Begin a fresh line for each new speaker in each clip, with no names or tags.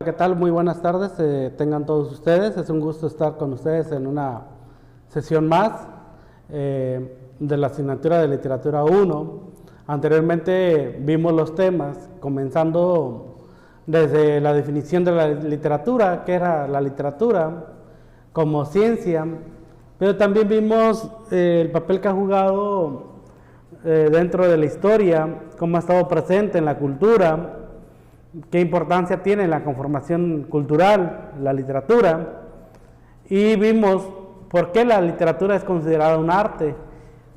¿Qué tal? Muy buenas tardes, tengan todos ustedes. Es un gusto estar con ustedes en una sesión más de la asignatura de Literatura 1. Anteriormente vimos los temas, comenzando desde la definición de la literatura, que era la literatura como ciencia, pero también vimos el papel que ha jugado dentro de la historia, cómo ha estado presente en la cultura, qué importancia tiene en la conformación cultural la literatura, y vimos por qué la literatura es considerada un arte,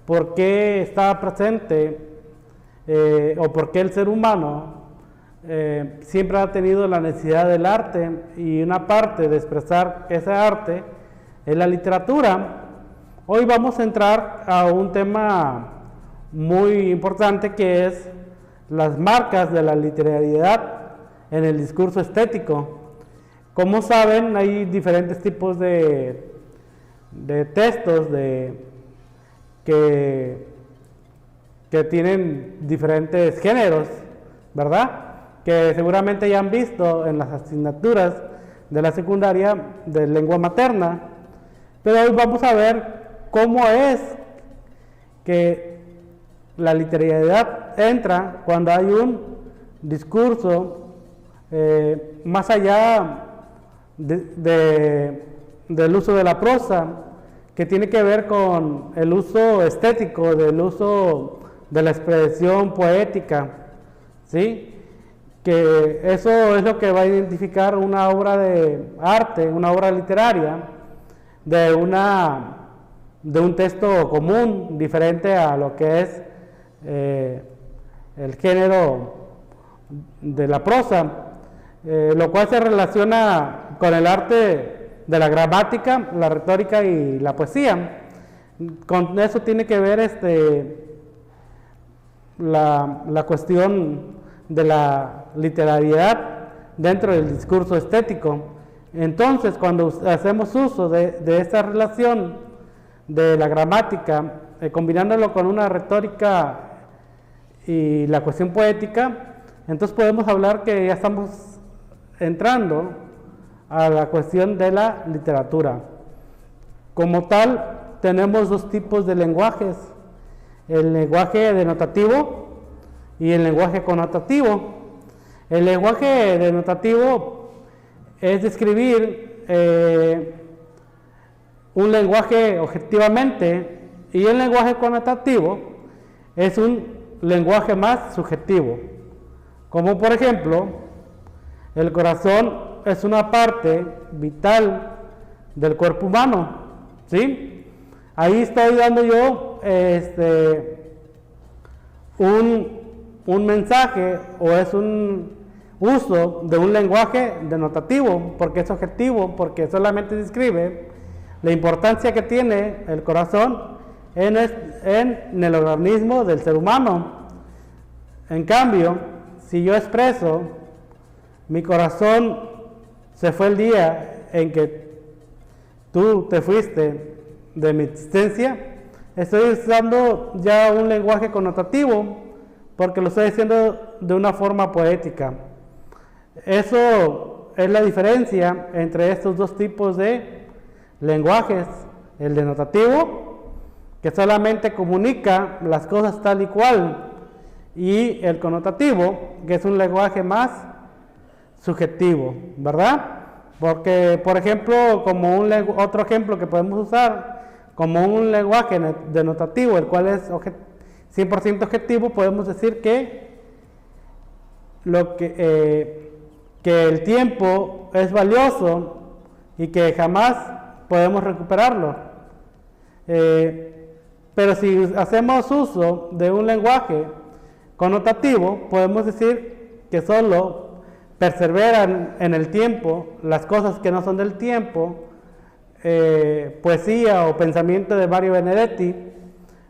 por qué está presente o por qué el ser humano siempre ha tenido la necesidad del arte, y una parte de expresar ese arte es la literatura. Hoy vamos a entrar a un tema muy importante, que es las marcas de la literariedad en el discurso estético. Como saben, hay diferentes tipos de textos que tienen diferentes géneros, ¿verdad? Que seguramente ya han visto en las asignaturas de la secundaria de lengua materna. Pero hoy vamos a ver cómo es que la literariedad entra cuando hay un discurso más allá del uso de la prosa, que tiene que ver con el uso estético, del uso de la expresión poética, ¿sí? Que eso es lo que va a identificar una obra de arte, una obra literaria, de un texto común, diferente a lo que es el género de la prosa, lo cual se relaciona con el arte de la gramática, la retórica y la poesía. Con eso tiene que ver la cuestión de la literariedad dentro del discurso estético. Entonces, cuando hacemos uso de esta relación de la gramática, combinándolo con una retórica y la cuestión poética, entonces podemos hablar que ya estamos entrando a la cuestión de la literatura. Como tal, tenemos dos tipos de lenguajes: el lenguaje denotativo y el lenguaje connotativo. El lenguaje denotativo es describir un lenguaje objetivamente, y el lenguaje connotativo es un lenguaje más subjetivo. Como por ejemplo, el corazón es una parte vital del cuerpo humano, ¿sí? Ahí estoy dando yo un mensaje, o es un uso de un lenguaje denotativo, porque es objetivo, porque solamente describe la importancia que tiene el corazón en el organismo del ser humano. En cambio, si yo expreso: mi corazón se fue el día en que tú te fuiste de mi existencia, estoy usando ya un lenguaje connotativo, porque lo estoy diciendo de una forma poética. Eso es la diferencia entre estos dos tipos de lenguajes: el denotativo, que solamente comunica las cosas tal y cual, y el connotativo, que es un lenguaje más subjetivo, ¿verdad? Porque, por ejemplo, como otro ejemplo que podemos usar como un lenguaje denotativo, el cual es 100% objetivo, podemos decir que el tiempo es valioso y que jamás podemos recuperarlo. Pero si hacemos uso de un lenguaje connotativo, podemos decir que solo perseveran en el tiempo las cosas que no son del tiempo. Poesía o pensamiento de Mario Benedetti,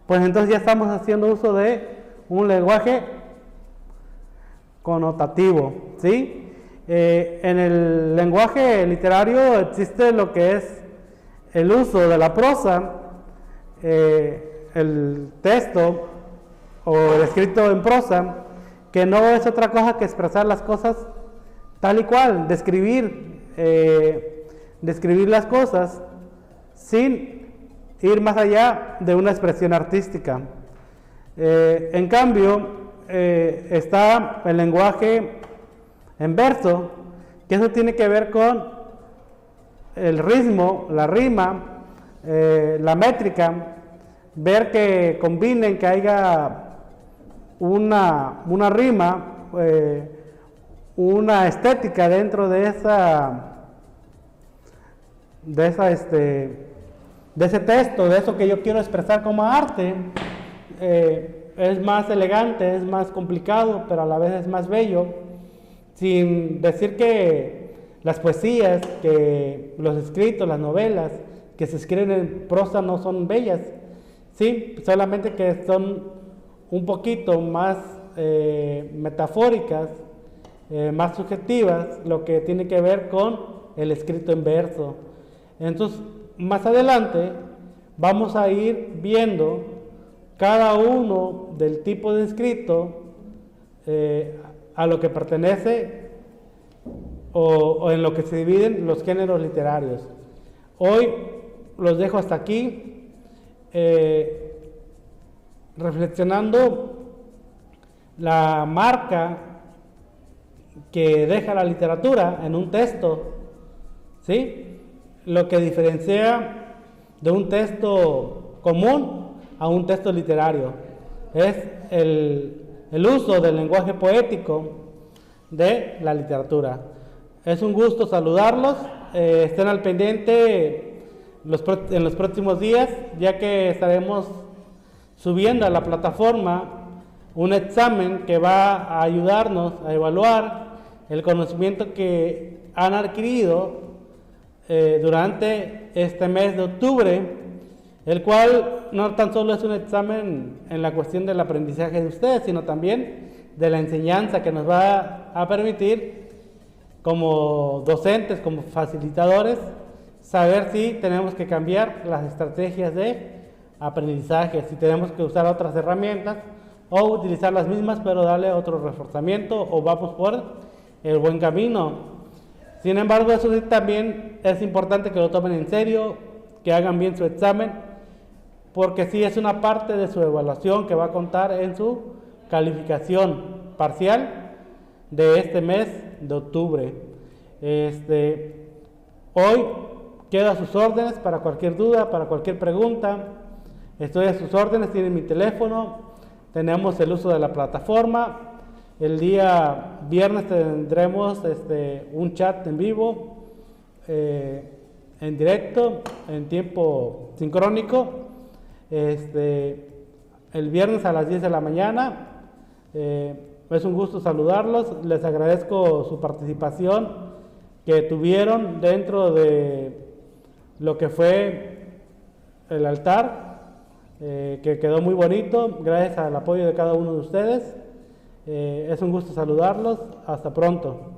pues entonces ya estamos haciendo uso de un lenguaje connotativo, ¿sí? En el lenguaje literario existe lo que es el uso de la prosa, el texto o el escrito en prosa, que no es otra cosa que expresar las cosas tal y cual, describir las cosas sin ir más allá de una expresión artística. En cambio, está el lenguaje en verso, que eso tiene que ver con el ritmo, la rima, la métrica, ver que combinen, que haya una rima, una estética dentro de ese texto, de eso que yo quiero expresar como arte. Es más elegante, es más complicado, pero a la vez es más bello, sin decir que las poesías, que los escritos, las novelas que se escriben en prosa no son bellas, sí, solamente que son un poquito más metafóricas, más subjetivas, lo que tiene que ver con el escrito en verso. Entonces, más adelante vamos a ir viendo cada uno del tipo de escrito a lo que pertenece o en lo que se dividen los géneros literarios. Hoy los dejo hasta aquí, reflexionando la marca que deja la literatura en un texto, ¿sí? Lo que diferencia de un texto común a un texto literario es el uso del lenguaje poético de la literatura. Es un gusto saludarlos, estén al pendiente en los próximos días, ya que estaremos subiendo a la plataforma un examen que va a ayudarnos a evaluar el conocimiento que han adquirido durante este mes de octubre, el cual no tan solo es un examen en la cuestión del aprendizaje de ustedes, sino también de la enseñanza que nos va a permitir como docentes, como facilitadores, saber si tenemos que cambiar las estrategias de aprendizaje, si tenemos que usar otras herramientas o utilizar las mismas pero darle otro reforzamiento o vamos por el buen camino. Sin embargo, eso sí también es importante que lo tomen en serio, que hagan bien su examen, porque sí es una parte de su evaluación que va a contar en su calificación parcial de este mes de octubre. Hoy quedo a sus órdenes para cualquier duda, para cualquier pregunta. Estoy a sus órdenes, tienen mi teléfono, tenemos el uso de la plataforma. El día viernes tendremos un chat en vivo, en directo, en tiempo sincrónico. El viernes a las 10 de la mañana. Es un gusto saludarlos, les agradezco su participación que tuvieron dentro de lo que fue el altar, que quedó muy bonito, gracias al apoyo de cada uno de ustedes. Es un gusto saludarlos, hasta pronto.